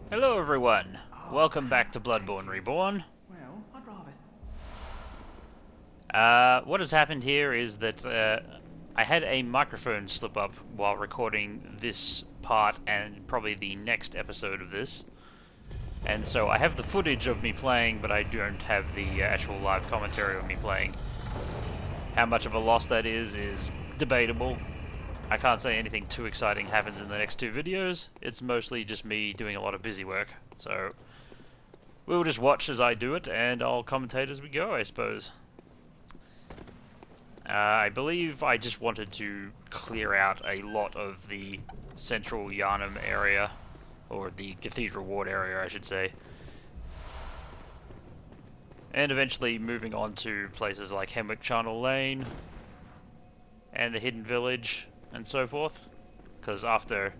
Hello everyone, welcome back to Bloodbourne Reborn. Well, I'd rather. What has happened here is that I had a microphone slip up while recording this part and probably the next episode of this. And so I have the footage of me playing, but I don't have the actual live commentary of me playing. How much of a loss that is debatable. I can't say anything too exciting happens in the next two videos. It's mostly just me doing a lot of busy work. So we'll just watch as I do it, and I'll commentate as we go, I suppose. I believe I just wanted to clear out a lot of the central Yharnam area, or the cathedral ward area, I should say. And eventually moving on to places like Hemwick Charnel Lane, and the Hidden Village, and so forth. Because after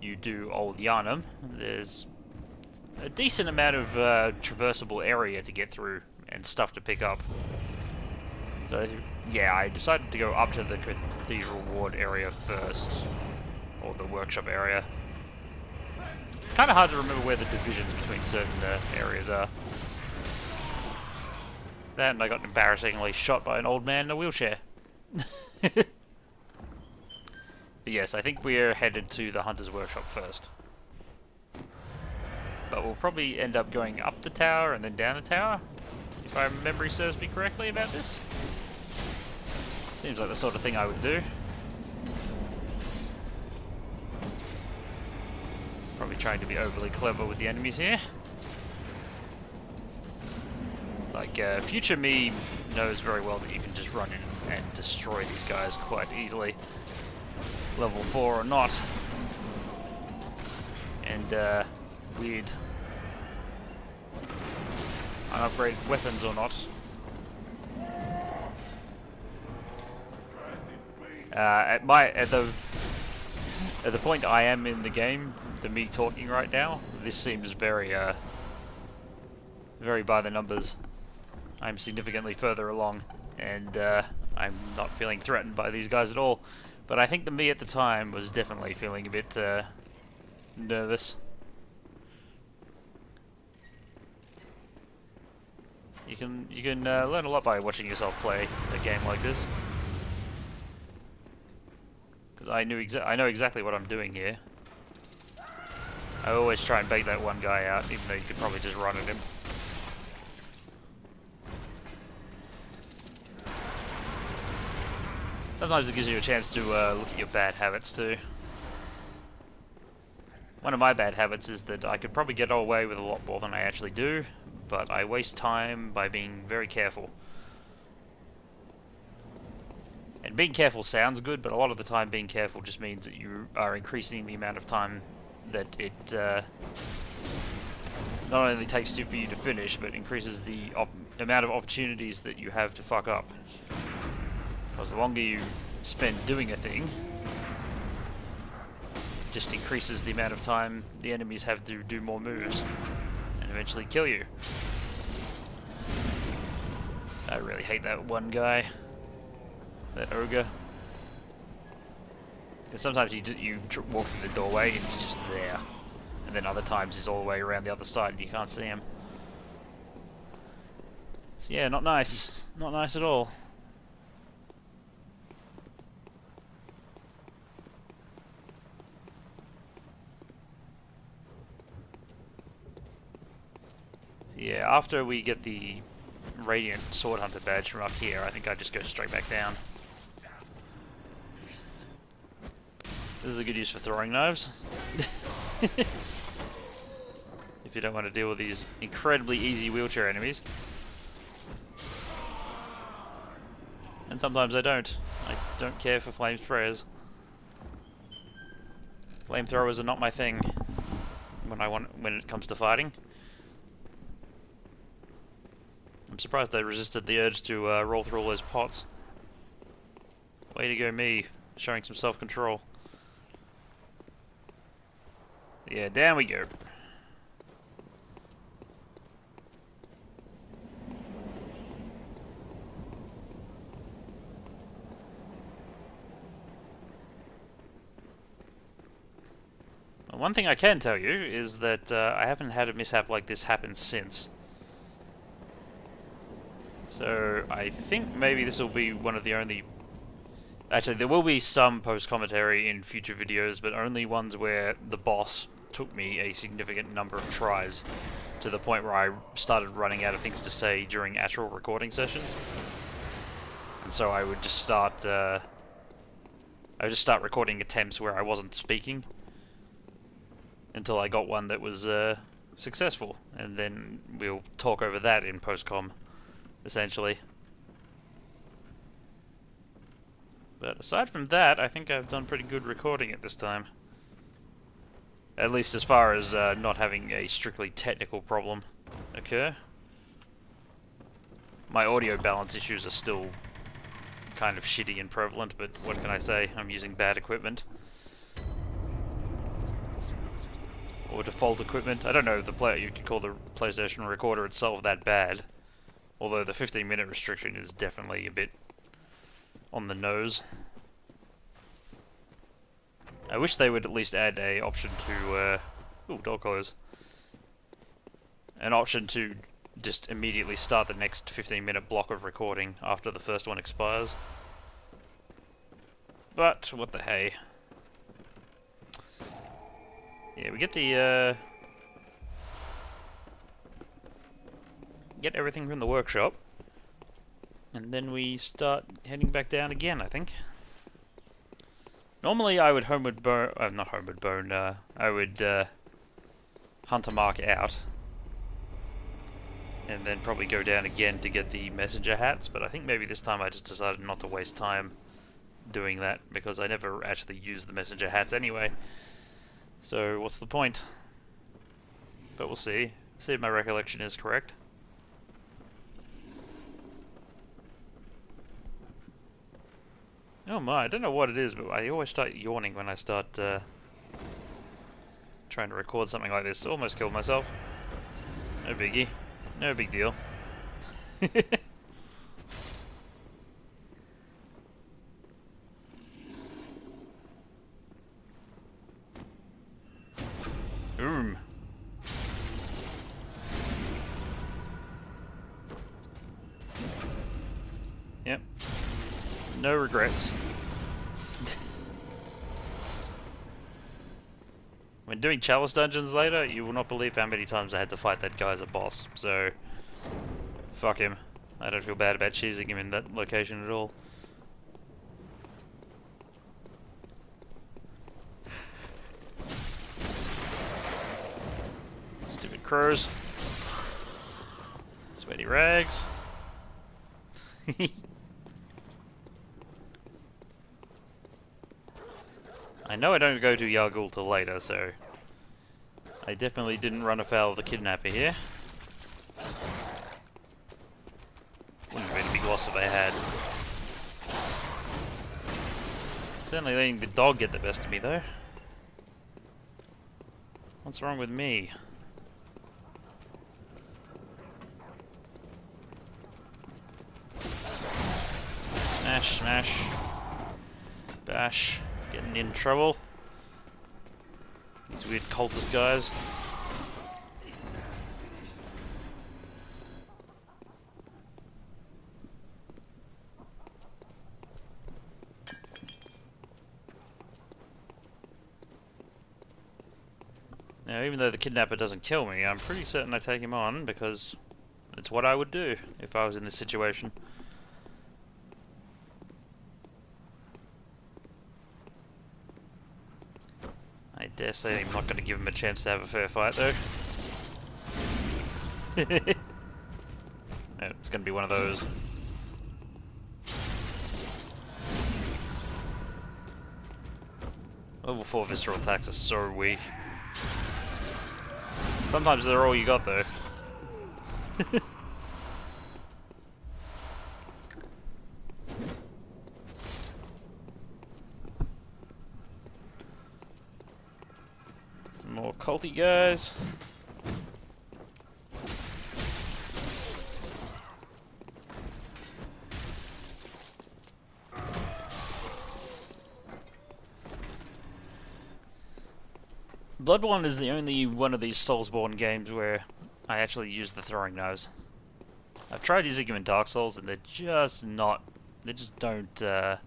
you do Old Yharnam, there's a decent amount of traversable area to get through and stuff to pick up. So yeah, I decided to go up to the cathedral ward area first, or the workshop area. Kind of hard to remember where the divisions between certain areas are. That, and I got embarrassingly shot by an old man in a wheelchair. But yes, I think we're headed to the Hunter's Workshop first. But we'll probably end up going up the tower and then down the tower, if my memory serves me correctly about this. Seems like the sort of thing I would do. Probably trying to be overly clever with the enemies here. Like, future me knows very well that you can just run in and destroy these guys quite easily. Level 4 or not. And, weird unupgraded weapons or not. At the point I am in the game, the me talking right now, this seems very very by the numbers. I'm significantly further along, and I'm not feeling threatened by these guys at all. But I think the me at the time was definitely feeling a bit nervous. You can learn a lot by watching yourself play a game like this. Because I know exactly what I'm doing here. I always try and bait that one guy out, even though you could probably just run at him. Sometimes it gives you a chance to look at your bad habits too. One of my bad habits is that I could probably get away with a lot more than I actually do, but I waste time by being very careful. And being careful sounds good, but a lot of the time being careful just means that you are increasing the amount of time that it not only takes for you to finish, but increases the amount of opportunities that you have to fuck up. Because the longer you spend doing a thing, it just increases the amount of time the enemies have to do more moves, and eventually kill you. I really hate that one guy. That ogre. Because sometimes you walk through the doorway and he's just there. And then other times he's all the way around the other side and you can't see him. So yeah, not nice. Not nice at all. So yeah, after we get the Radiant Sword Hunter badge from up here, I think I just go straight back down. This is a good use for throwing knives. If you don't want to deal with these incredibly easy wheelchair enemies. And sometimes I don't. I don't care for flame sprayers. Flamethrowers are not my thing when it comes to fighting. I'm surprised I resisted the urge to roll through all those pots. Way to go me, showing some self-control. Yeah, down we go. one thing I can tell you is that I haven't had a mishap like this happen since. So I think maybe this will be one of the only... Actually, there will be some post-commentary in future videos, but only ones where the boss took me a significant number of tries, to the point where I started running out of things to say during actual recording sessions. And so I would just start recording attempts where I wasn't speaking until I got one that was successful, and then we'll talk over that in post-com, essentially. But aside from that, I think I've done pretty good recording at this time. At least as far as not having a strictly technical problem occur. My audio balance issues are still kind of shitty and prevalent, but what can I say? I'm using bad equipment. Or default equipment. I don't know if you could call the PlayStation recorder itself that bad. Although the 15-minute restriction is definitely a bit on the nose. I wish they would at least add a option to, ooh, dog collars. An option to just immediately start the next 15-minute block of recording after the first one expires. But, what the hey. Yeah, we get the, get everything from the workshop. And then we start heading back down again, I think. Normally I would homeward burn, not homeward burn, I would hunter mark out. And then probably go down again to get the messenger hats, but I think maybe this time I just decided not to waste time doing that, because I never actually use the messenger hats anyway. So what's the point? But we'll see. See if my recollection is correct. Oh my, I don't know what it is, but I always start yawning when I start trying to record something like this. Almost killed myself. No biggie. No big deal. Yep. No regrets. When doing chalice dungeons later, you will not believe how many times I had to fight that guy as a boss, so... Fuck him. I don't feel bad about cheesing him in that location at all. Stupid crows. Sweaty rags. I know I don't go to Yargul till later, so I definitely didn't run afoul of the kidnapper here. Wouldn't have been a big loss if I had. Certainly letting the dog get the best of me, though. What's wrong with me? Smash, smash. Bash. Getting in trouble. These weird cultist guys. Now, even though the kidnapper doesn't kill me, I'm pretty certain I take him on, because it's what I would do if I was in this situation. I dare say I'm not going to give him a chance to have a fair fight, though. No, it's going to be one of those. Level 4 visceral attacks are so weak. Sometimes they're all you got, though. Some more culty guys. Bloodbourne is the only one of these Soulsborne games where I actually use the throwing knives. I've tried using them in Dark Souls and they're just not... They just don't have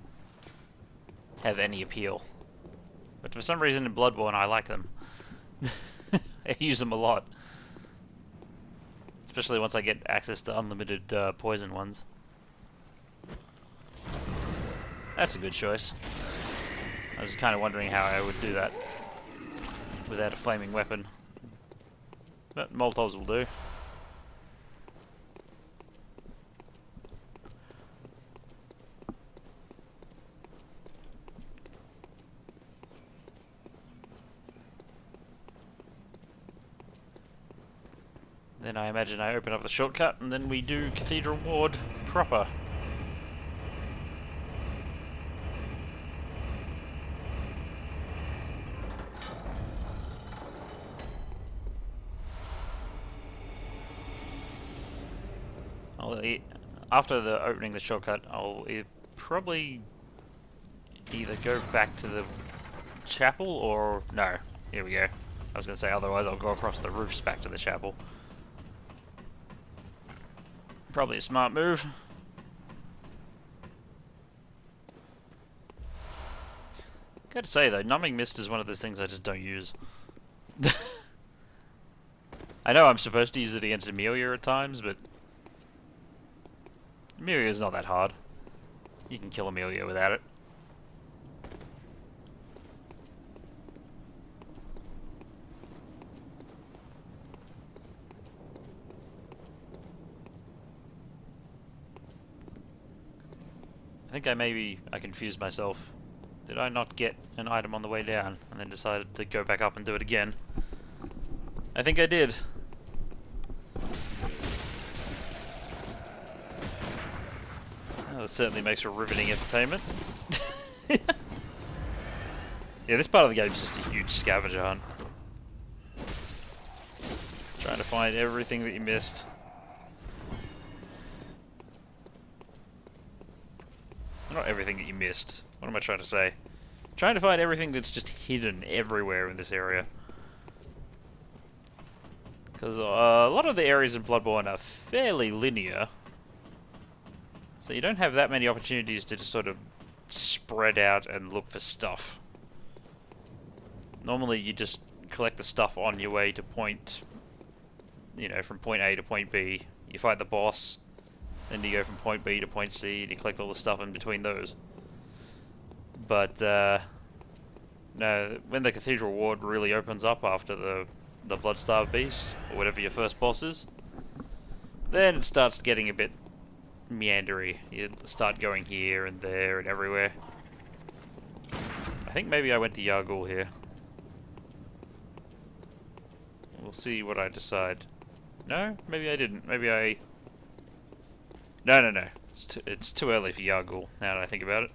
any appeal. But for some reason in Bloodbourne I like them. I use them a lot. Especially once I get access to unlimited poison ones. That's a good choice. I was kind of wondering how I would do that without a flaming weapon. But Molotovs will do. Then I imagine I open up the shortcut and then we do Cathedral Ward proper. After the opening the shortcut, I'll probably either go back to the chapel or... No, here we go. I was going to say otherwise I'll go across the roofs back to the chapel. Probably a smart move. Gotta say though, Numbing Mist is one of those things I just don't use. I know I'm supposed to use it against Amelia at times, but Amelia's not that hard. You can kill Amelia without it. I think I confused myself. Did I not get an item on the way down and then decided to go back up and do it again? I think I did. Oh, that certainly makes for riveting entertainment. Yeah, this part of the game is just a huge scavenger hunt. Trying to find everything that you missed. Not everything that you missed. What am I trying to say? Trying to find everything that's just hidden everywhere in this area. Because a lot of the areas in Bloodborne are fairly linear. So you don't have that many opportunities to just sort of spread out and look for stuff. Normally you just collect the stuff on your way to point... You know, from point A to point B. You fight the boss. Then you go from point B to point C, and you collect all the stuff in between those. But, no, when the Cathedral Ward really opens up after the Bloodstarved Beast, or whatever your first boss is, then it starts getting a bit meandery. You start going here and there and everywhere. I think maybe I went to Yharnam here. We'll see what I decide. No? Maybe I didn't. Maybe I... No. It's too early for Yharnam, now that I think about it.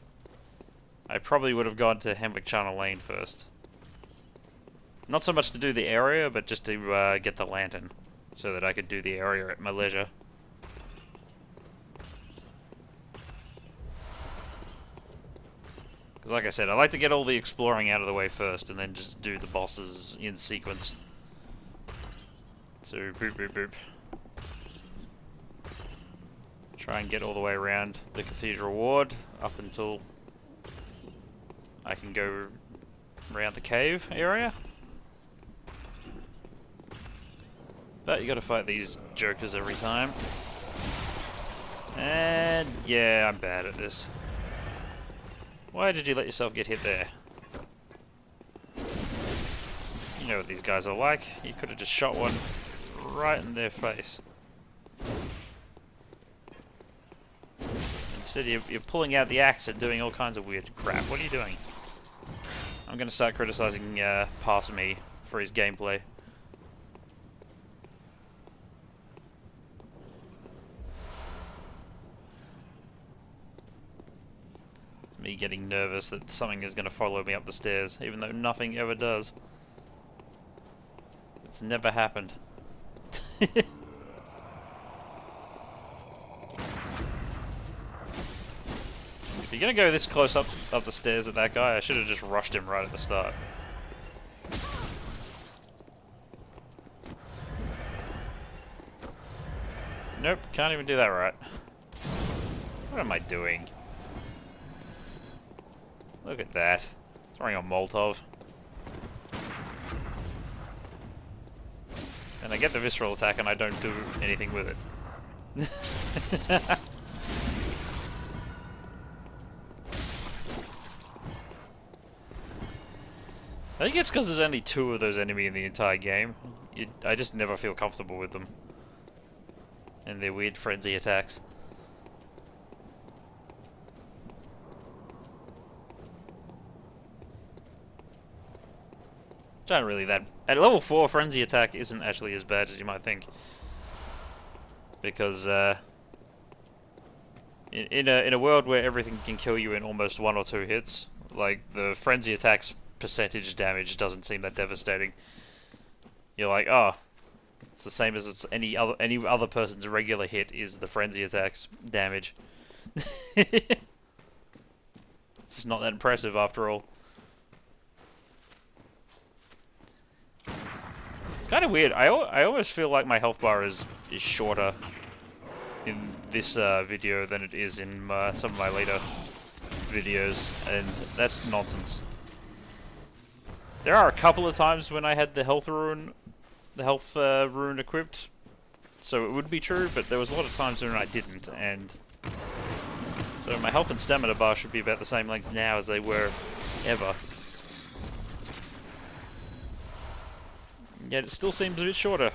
I probably would have gone to Hyperion Lane first. Not so much to do the area, but just to get the lantern, so that I could do the area at my leisure. Because like I said, I like to get all the exploring out of the way first, and then just do the bosses in sequence. So, boop, boop, boop. Try and get all the way around the Cathedral Ward up until I can go around the cave area. But you gotta fight these jokers every time. And yeah, I'm bad at this. Why did you let yourself get hit there? You know what these guys are like. You could have just shot one right in their face. Instead you're pulling out the axe and doing all kinds of weird crap. What are you doing? I'm gonna start criticizing past me for his gameplay. It's me getting nervous that something is gonna follow me up the stairs, even though nothing ever does. It's never happened. If you're gonna go this close up the stairs at that guy, I should have just rushed him right at the start. Nope, can't even do that right. What am I doing? Look at that. Throwing a Molotov. And I get the visceral attack and I don't do anything with it. I think it's because there's only 2 of those enemy in the entire game. I just never feel comfortable with them. And their weird frenzy attacks. Which aren't really that... At level 4, frenzy attack isn't actually as bad as you might think. Because, in a world where everything can kill you in almost 1 or 2 hits, like, the frenzy attack's percentage damage doesn't seem that devastating. You're like, oh, it's the same as any other person's regular hit is the frenzy attack's damage. It's just not that impressive after all. It's kind of weird. I always feel like my health bar is shorter in this video than it is in some of my later videos, and that's nonsense. There are a couple of times when I had the health rune equipped, so it would be true, but there was a lot of times when I didn't, and so my health and stamina bar should be about the same length now as they were ever. Yet it still seems a bit shorter.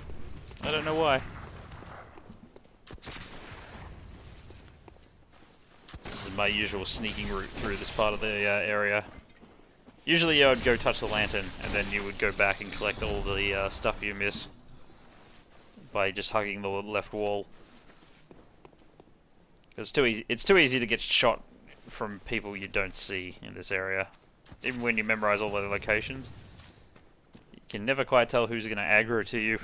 I don't know why. This is my usual sneaking route through this part of the area. Usually I would go touch the lantern, and then you would go back and collect all the stuff you miss by just hugging the left wall. It's too easy to get shot from people you don't see in this area. Even when you memorize all the locations, you can never quite tell who's going to aggro to you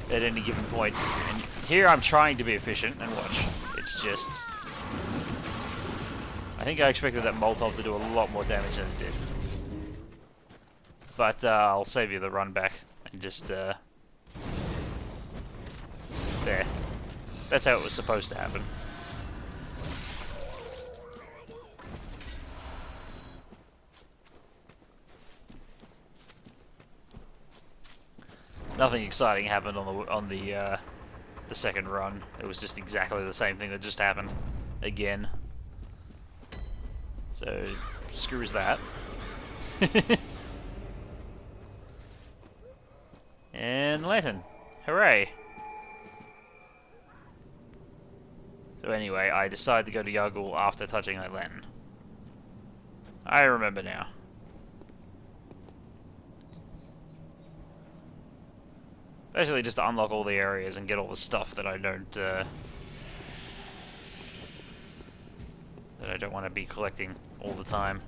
at any given point. And here I'm trying to be efficient, and watch. It's just... I think I expected that Molotov to do a lot more damage than it did. But I'll save you the run back and just... There. That's how it was supposed to happen. Nothing exciting happened on the second run. It was just exactly the same thing that just happened again. So, screws that. And lantern. Hooray! So anyway, I decided to go to Yargul after touching that lantern. I remember now. Basically just to unlock all the areas and get all the stuff that I don't want to be collecting all the time.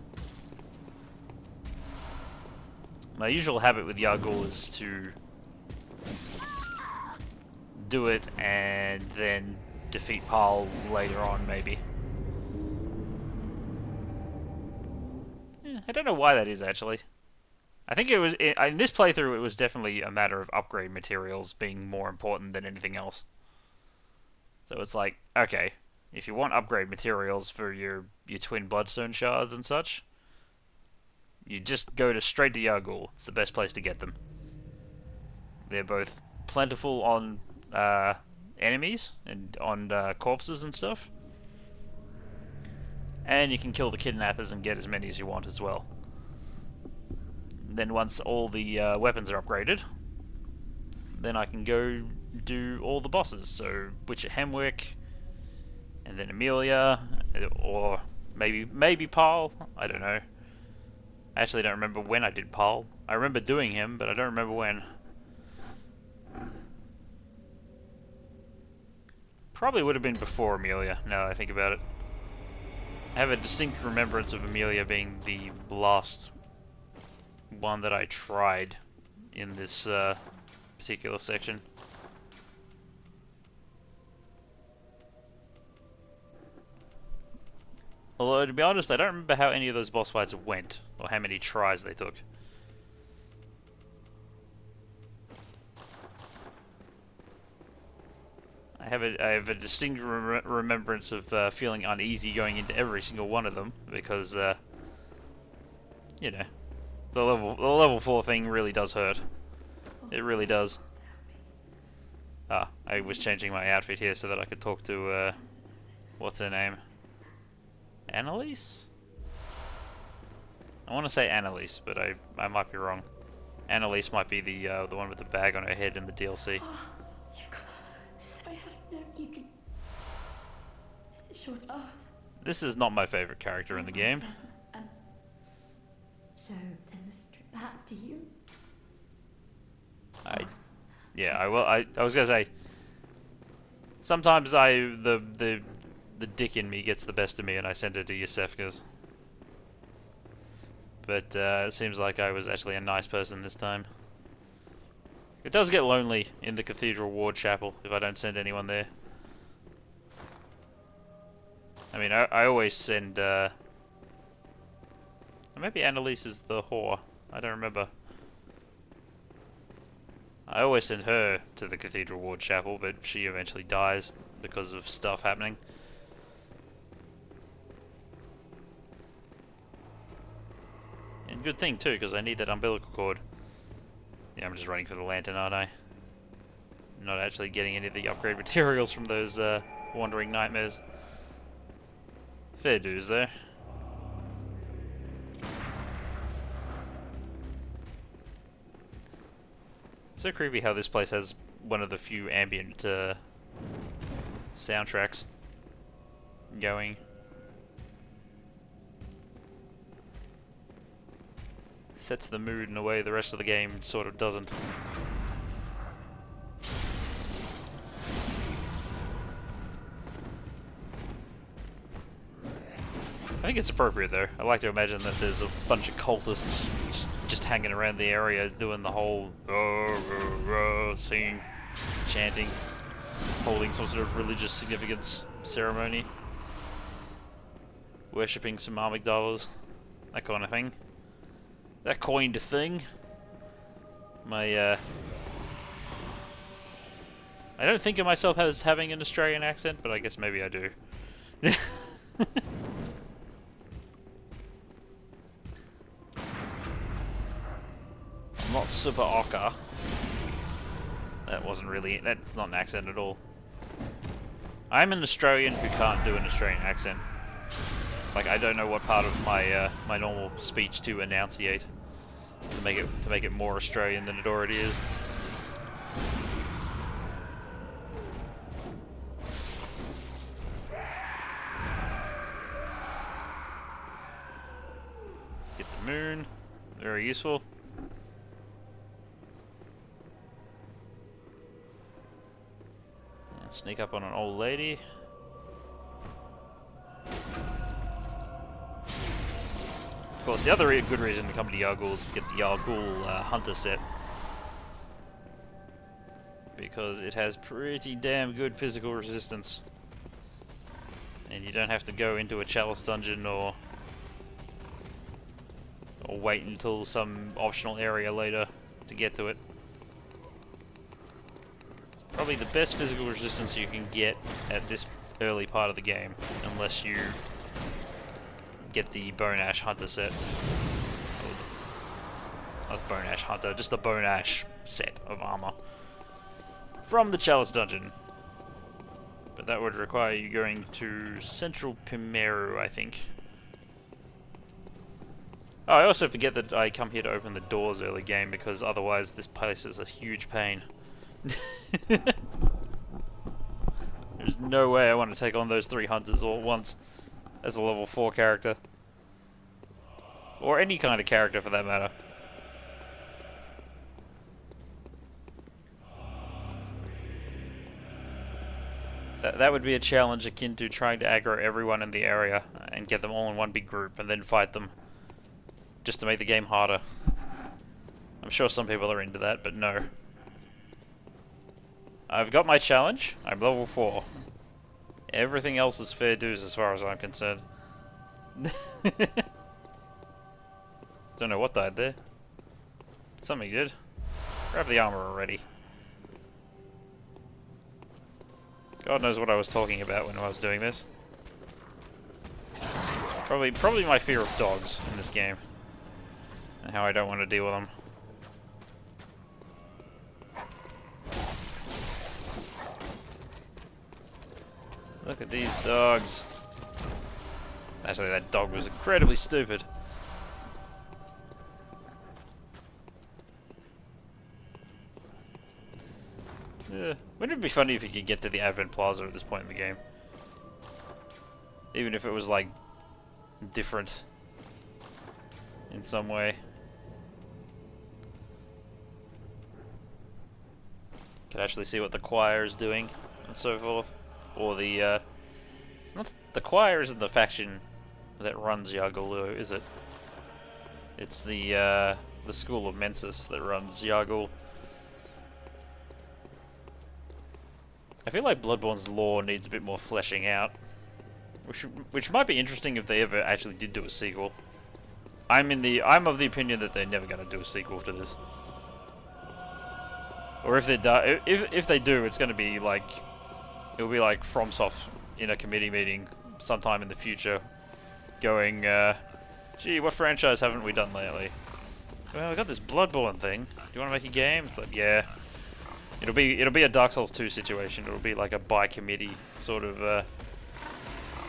My usual habit with Yargul is to do it and then defeat Paul later on, maybe. I don't know why that is, actually. I think it was, in this playthrough, it was definitely a matter of upgrade materials being more important than anything else. So it's like, okay, if you want upgrade materials for your twin bloodstone shards and such, you just go straight to Yargul. It's the best place to get them. They're both plentiful on enemies and on corpses and stuff. And you can kill the kidnappers and get as many as you want as well. Then once all the weapons are upgraded, then I can go do all the bosses. So Witcher Hemwick, and then Amelia, or maybe Paul. I don't know. I actually don't remember when I did Paul. I remember doing him, but I don't remember when. Probably would have been before Amelia, now that I think about it. I have a distinct remembrance of Amelia being the last one that I tried in this particular section. Although, to be honest, I don't remember how any of those boss fights went, or how many tries they took. I have a distinct remembrance of feeling uneasy going into every single one of them because, you know, the level 4 thing really does hurt. It really does. Ah, I was changing my outfit here so that I could talk to, what's her name? Annalise? I want to say Annalise, but I might be wrong. Annalise might be the one with the bag on her head in the DLC. You've got... I have known you could... Short earth. This is not my favorite character in the game. So then the strip back to you? I was gonna say sometimes the dick in me gets the best of me and I send it to Yosefka's. But it seems like I was actually a nice person this time. It does get lonely in the Cathedral Ward Chapel if I don't send anyone there. I mean, I always send, maybe Annalise is the whore. I don't remember. I always send her to the Cathedral Ward Chapel, but she eventually dies because of stuff happening. And good thing too, because I need that umbilical cord. Yeah, I'm just running for the lantern, aren't I? I'm not actually getting any of the upgrade materials from those wandering nightmares. Fair dues there. It's so creepy how this place has one of the few ambient soundtracks going. Sets the mood in a way the rest of the game sort of doesn't. I think it's appropriate though. I like to imagine that there's a bunch of cultists just hanging around the area doing the whole singing, chanting, holding some sort of religious significance ceremony, worshipping some amygdalas, that kind of thing. That kind of thing. I don't think of myself as having an Australian accent, but I guess maybe I do. I'm not super ochre. That's not an accent at all. I'm an Australian who can't do an Australian accent. Like, I don't know what part of my my normal speech to enunciate to make it more Australian than it already is. Get the moon, very useful. And sneak up on an old lady. Of course, the other good reason to come to Yharnam is to get the Yharnam Hunter set. Because it has pretty damn good physical resistance. And you don't have to go into a chalice dungeon or wait until some optional area later to get to it. It's probably the best physical resistance you can get at this early part of the game, unless you get the Bone Ash Hunter set. Not Bone Ash Hunter, just the Bone Ash set of armor from the Chalice Dungeon. But that would require you going to Central Pimeru, I think. Oh, I also forget that I come here to open the doors early game, because otherwise this place is a huge pain. There's no way I want to take on those 3 hunters all at once as a level 4 character. Or any kind of character for that matter. That would be a challenge akin to trying to aggro everyone in the area and get them all in one big group and then fight them. Just to make the game harder. I'm sure some people are into that, but no. I've got my challenge. I'm level 4. Everything else is fair dues as far as I'm concerned. Don't know what died there. Something did. Grab the armor already. God knows what I was talking about when I was doing this. Probably my fear of dogs in this game. And how I don't want to deal with them. Look at these dogs. Actually, that dog was incredibly stupid. Wouldn't it be funny if you could get to the Advent Plaza at this point in the game? Even if it was, like, different in some way. Could actually see what the choir is doing and so forth. Or the, it's not, the choir isn't the faction that runs Yargul, is it? It's the School of Mensis that runs Yargul. I feel like Bloodborne's lore needs a bit more fleshing out. Which might be interesting if they ever actually did do a sequel. I'm of the opinion that they're never gonna do a sequel to this. Or if they do, if they do, it's gonna be like, it'll be like FromSoft in a committee meeting sometime in the future, going, gee, what franchise haven't we done lately? Well, we got this Bloodborne thing. Do you want to make a game? It's like, yeah. It'll be a Dark Souls 2 situation. It'll be like a by committee sort of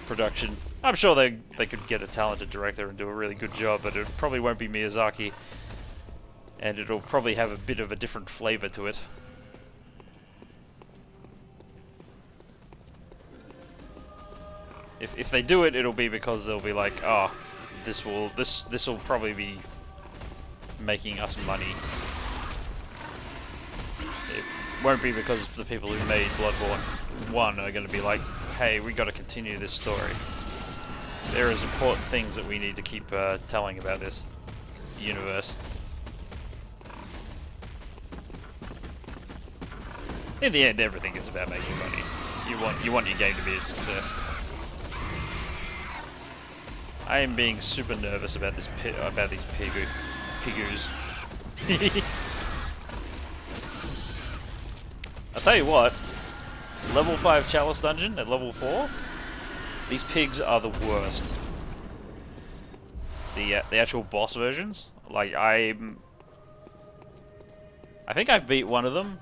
production. I'm sure they could get a talented director and do a really good job, but it probably won't be Miyazaki, and it'll probably have a bit of a different flavor to it. If they do it, it'll be because they'll be like, oh, this will probably be making us money. It won't be because the people who made Bloodborne 1 are going to be like, hey, we got to continue this story. There is important things that we need to keep telling about this universe. In the end, everything is about making money. You want your game to be a success. I am being super nervous about this these pigoos. I'll tell you what, level 5 Chalice Dungeon at level 4, these pigs are the worst. The actual boss versions, like I think I beat one of them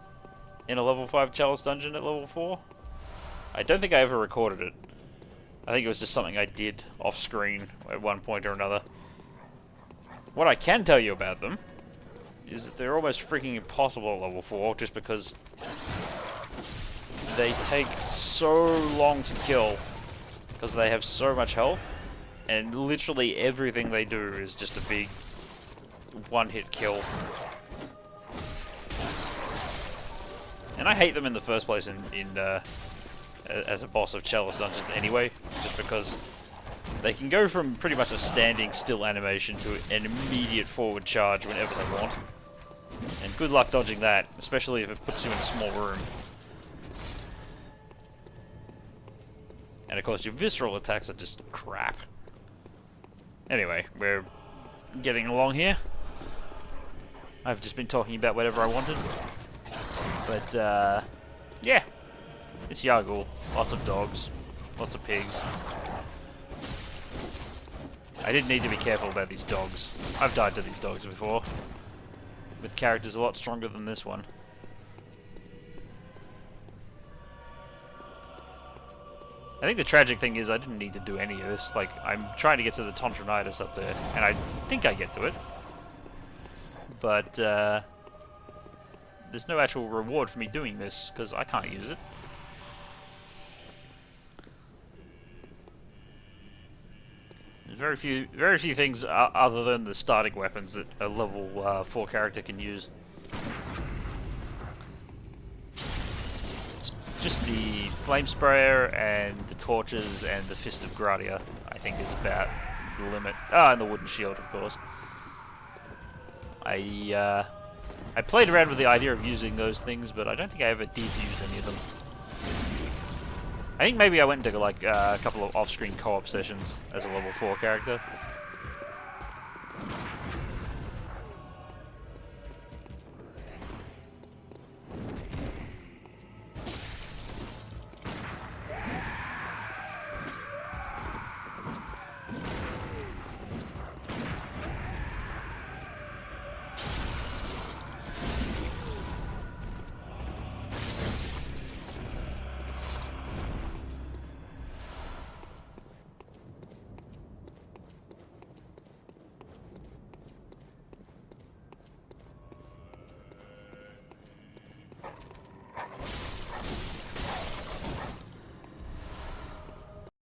in a level 5 Chalice Dungeon at level 4. I don't think I ever recorded it. I think it was just something I did off screen at one point or another. What I can tell you about them is that they're almost freaking impossible at level 4 just because they take so long to kill because they have so much health, and literally everything they do is just a big one-hit kill. And I hate them in the first place as a boss of Chalice Dungeons anyway, just because they can go from pretty much a standing still animation to an immediate forward charge whenever they want. And good luck dodging that, especially if it puts you in a small room. And of course your visceral attacks are just crap. Anyway, we're getting along here. I've just been talking about whatever I wanted. But, yeah. It's Yargul. Lots of dogs. Lots of pigs. I did need to be careful about these dogs. I've died to these dogs before. With characters a lot stronger than this one. I think the tragic thing is I didn't need to do any of this. Like, I'm trying to get to the Tontronitis up there, and I think I get to it. But, there's no actual reward for me doing this, because I can't use it. There's very few things other than the starting weapons that a level 4 character can use. It's just the flame sprayer and the torches and the fist of Gradia, I think, is about the limit. Ah, and the wooden shield, of course. I played around with the idea of using those things, but I don't think I ever did use any of them. I think maybe I went into like a couple of off-screen co-op sessions as a level 4 character,